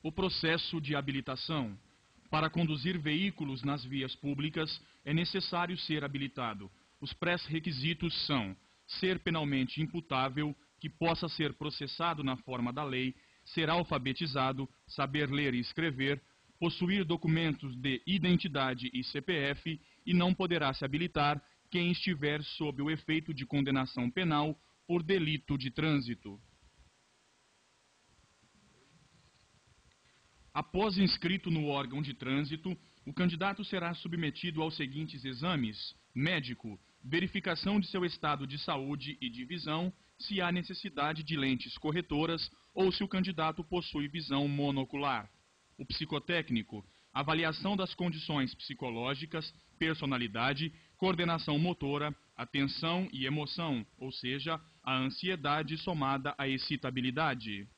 O processo de habilitação. Para conduzir veículos nas vias públicas, é necessário ser habilitado. Os pré-requisitos são: ser penalmente imputável, que possa ser processado na forma da lei, ser alfabetizado, saber ler e escrever, possuir documentos de identidade e CPF, e não poderá se habilitar quem estiver sob o efeito de condenação penal por delito de trânsito. Após inscrito no órgão de trânsito, o candidato será submetido aos seguintes exames: médico, verificação de seu estado de saúde e de visão, se há necessidade de lentes corretoras ou se o candidato possui visão monocular. O psicotécnico, avaliação das condições psicológicas, personalidade, coordenação motora, atenção e emoção, ou seja, a ansiedade somada à excitabilidade.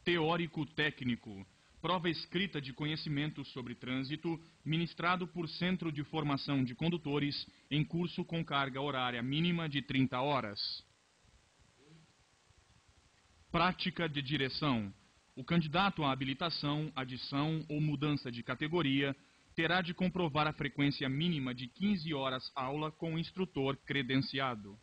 Teórico-técnico, prova escrita de conhecimento sobre trânsito, ministrado por Centro de Formação de Condutores, em curso com carga horária mínima de 30 horas. Prática de direção. O candidato à habilitação, adição ou mudança de categoria terá de comprovar a frequência mínima de 15 horas aula com o instrutor credenciado.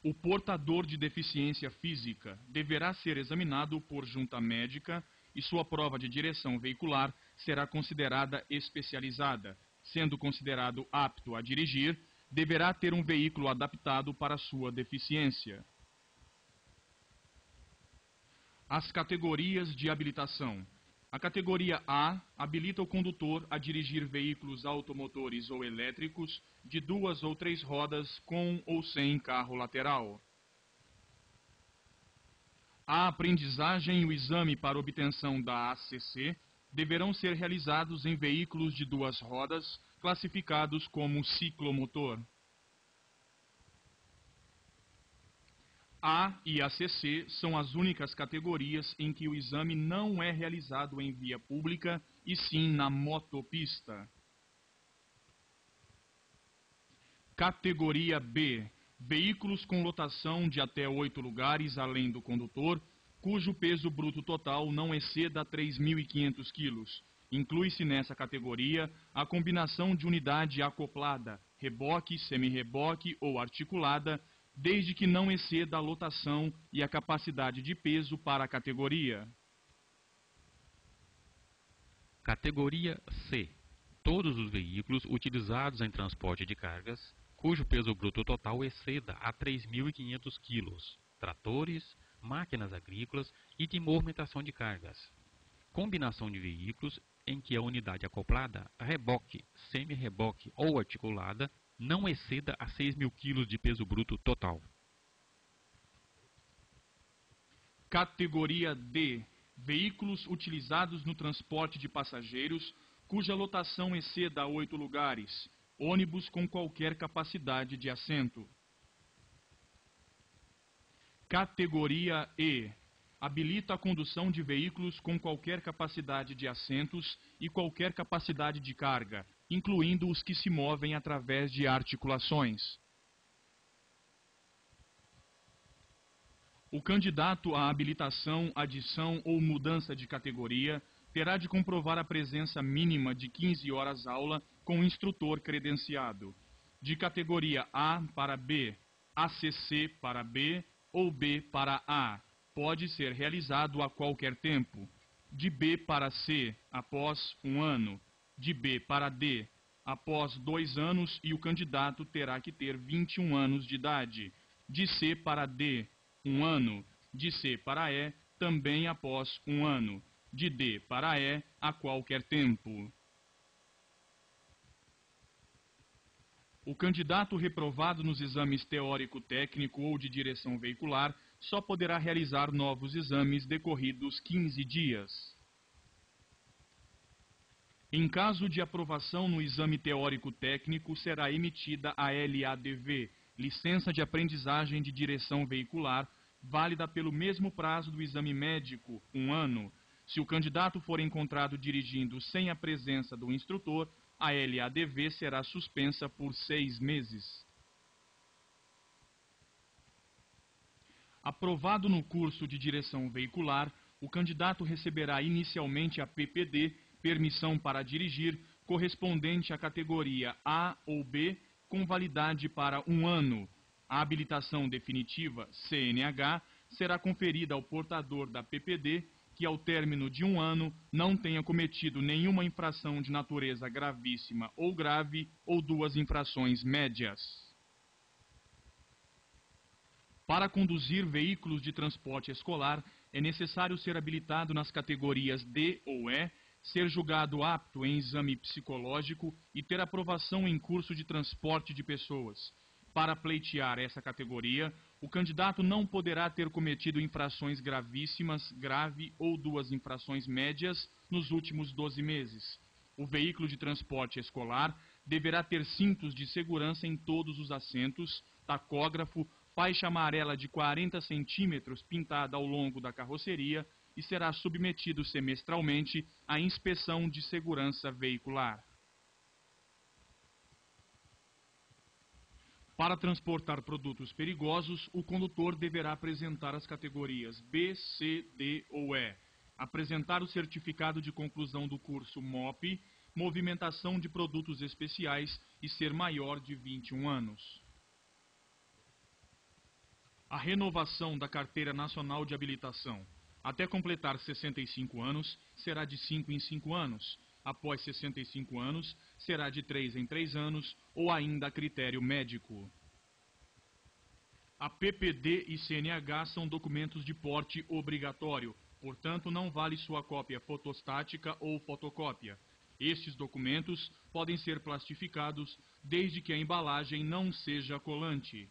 O portador de deficiência física deverá ser examinado por junta médica e sua prova de direção veicular será considerada especializada. Sendo considerado apto a dirigir, deverá ter um veículo adaptado para sua deficiência. As categorias de habilitação. A categoria A habilita o condutor a dirigir veículos automotores ou elétricos de 2 ou 3 rodas com ou sem carro lateral. A aprendizagem e o exame para obtenção da ACC deverão ser realizados em veículos de 2 rodas, classificados como ciclomotor. A e ACC são as únicas categorias em que o exame não é realizado em via pública e sim na motopista. Categoria B. Veículos com lotação de até 8 lugares além do condutor, cujo peso bruto total não exceda 3.500 kg. Inclui-se nessa categoria a combinação de unidade acoplada, reboque, semi-reboque ou articulada, desde que não exceda a lotação e a capacidade de peso para a categoria. Categoria C. Todos os veículos utilizados em transporte de cargas, cujo peso bruto total exceda a 3.500 kg, tratores, máquinas agrícolas e de movimentação de cargas. Combinação de veículos em que a unidade acoplada, reboque, semi-reboque ou articulada não exceda a 6.000 kg de peso bruto total. Categoria D. Veículos utilizados no transporte de passageiros, cuja lotação exceda a 8 lugares, ônibus com qualquer capacidade de assento. Categoria E. Habilita a condução de veículos com qualquer capacidade de assentos e qualquer capacidade de carga, incluindo os que se movem através de articulações. O candidato à habilitação, adição ou mudança de categoria terá de comprovar a presença mínima de 15 horas aula com o instrutor credenciado. De categoria A para B, ACC para B ou B para A, pode ser realizado a qualquer tempo. De B para C, após 1 ano. De B para D, após 2 anos e o candidato terá que ter 21 anos de idade. De C para D, 1 ano. De C para E, também após 1 ano. De D para E, a qualquer tempo. O candidato reprovado nos exames teórico-técnico ou de direção veicular só poderá realizar novos exames decorridos 15 dias. Em caso de aprovação no exame teórico-técnico, será emitida a LADV, Licença de Aprendizagem de Direção Veicular, válida pelo mesmo prazo do exame médico, 1 ano. Se o candidato for encontrado dirigindo sem a presença do instrutor, a LADV será suspensa por 6 meses. Aprovado no curso de direção veicular, o candidato receberá inicialmente a PPD, permissão para dirigir, correspondente à categoria A ou B, com validade para 1 ano. A habilitação definitiva, CNH, será conferida ao portador da PPD, que ao término de 1 ano não tenha cometido nenhuma infração de natureza gravíssima ou grave ou 2 infrações médias. Para conduzir veículos de transporte escolar, é necessário ser habilitado nas categorias D ou E, ser julgado apto em exame psicológico e ter aprovação em curso de transporte de pessoas. Para pleitear essa categoria, o candidato não poderá ter cometido infrações gravíssimas, grave ou 2 infrações médias nos últimos 12 meses. O veículo de transporte escolar deverá ter cintos de segurança em todos os assentos, tacógrafo, faixa amarela de 40 centímetros pintada ao longo da carroceria e será submetido semestralmente à inspeção de segurança veicular. Para transportar produtos perigosos, o condutor deverá apresentar as categorias B, C, D ou E, apresentar o certificado de conclusão do curso MOP, movimentação de produtos especiais e ser maior de 21 anos. A renovação da Carteira Nacional de Habilitação. Até completar 65 anos, será de 5 em 5 anos. Após 65 anos, será de 3 em 3 anos ou ainda a critério médico. A PPD e CNH são documentos de porte obrigatório, portanto não vale sua cópia fotostática ou fotocópia. Estes documentos podem ser plastificados desde que a embalagem não seja colante.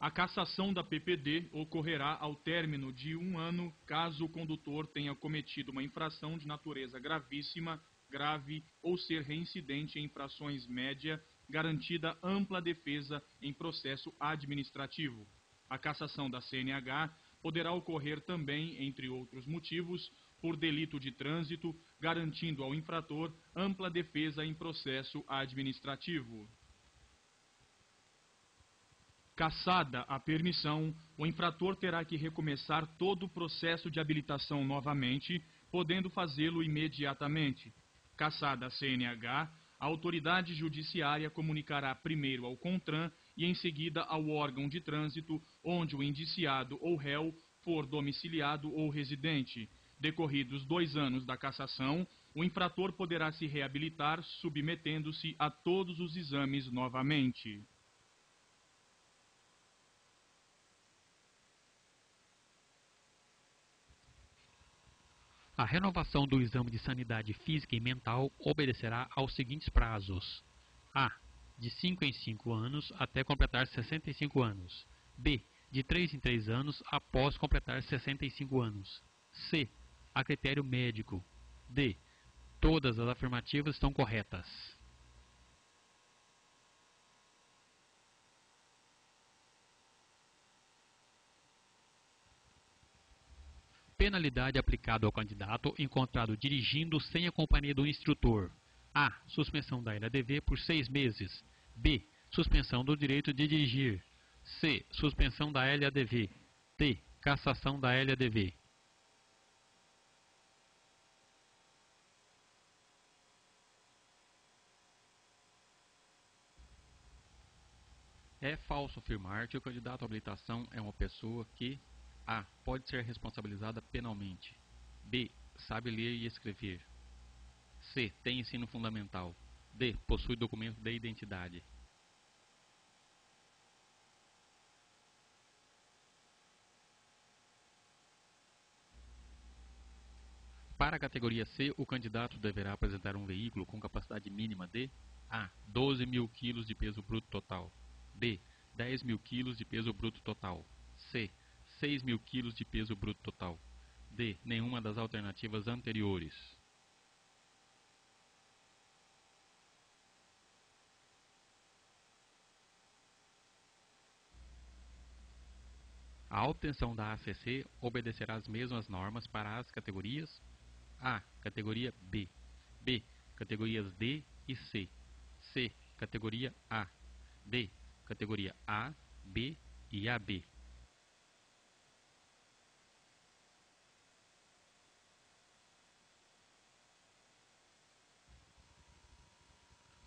A cassação da PPD ocorrerá ao término de 1 ano, caso o condutor tenha cometido uma infração de natureza gravíssima, grave ou ser reincidente em infrações média, garantida ampla defesa em processo administrativo. A cassação da CNH poderá ocorrer também, entre outros motivos, por delito de trânsito, garantindo ao infrator ampla defesa em processo administrativo. Cassada a permissão, o infrator terá que recomeçar todo o processo de habilitação novamente, podendo fazê-lo imediatamente. Cassada a CNH, a autoridade judiciária comunicará primeiro ao CONTRAN e em seguida ao órgão de trânsito, onde o indiciado ou réu for domiciliado ou residente. Decorridos 2 anos da cassação, o infrator poderá se reabilitar submetendo-se a todos os exames novamente. A renovação do exame de sanidade física e mental obedecerá aos seguintes prazos: A. De 5 em 5 anos até completar 65 anos. B. De 3 em 3 anos após completar 65 anos. C. A critério médico. D. Todas as afirmativas estão corretas. Penalidade aplicada ao candidato encontrado dirigindo sem a companhia do instrutor. A. Suspensão da LADV por 6 meses. B. Suspensão do direito de dirigir. C. Suspensão da LADV. D. Cassação da LADV. É falso afirmar que o candidato à habilitação é uma pessoa que: A. Pode ser responsabilizada penalmente. B. Sabe ler e escrever. C. Tem ensino fundamental. D. Possui documento de identidade. Para a categoria C, o candidato deverá apresentar um veículo com capacidade mínima de: A. 12.000 kg de peso bruto total. B. 10.000 kg de peso bruto total. C. 6.000 kg de peso bruto total. D. Nenhuma das alternativas anteriores. A obtenção da ACC obedecerá às mesmas normas para as categorias: A. Categoria B. B. Categorias D e C. C. Categoria A. D. Categoria A, B e AB.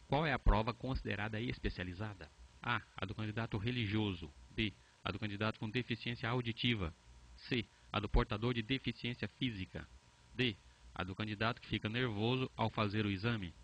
Qual é a prova considerada especializada? A. A do candidato religioso. B. A do candidato com deficiência auditiva. C. A do portador de deficiência física. D. A do candidato que fica nervoso ao fazer o exame.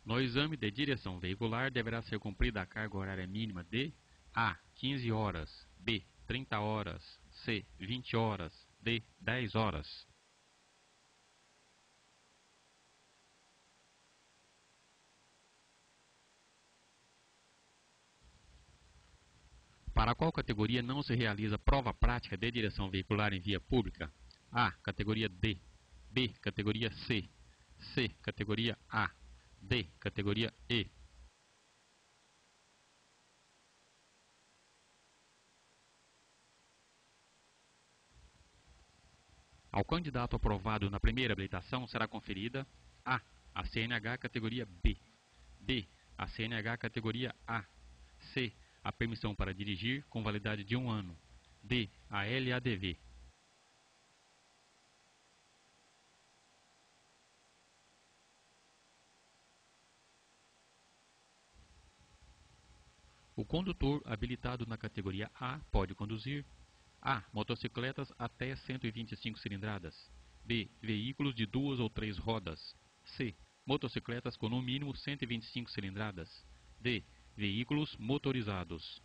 No exame de direção veicular, deverá ser cumprida a carga horária mínima de A. 15 horas, B. 30 horas, C. 20 horas, D. 10 horas. Para qual categoria não se realiza prova prática de direção veicular em via pública? A. Categoria D. B. Categoria C. C. Categoria A. D. Categoria E. Ao candidato aprovado na primeira habilitação será conferida A. A CNH categoria B. B. A CNH categoria A. C. A permissão para dirigir com validade de 1 ano. D. A LADV. O condutor habilitado na categoria A pode conduzir A. Motocicletas até 125 cilindradas. B. Veículos de 2 ou 3 rodas. C. Motocicletas com no mínimo 125 cilindradas. D. Veículos motorizados.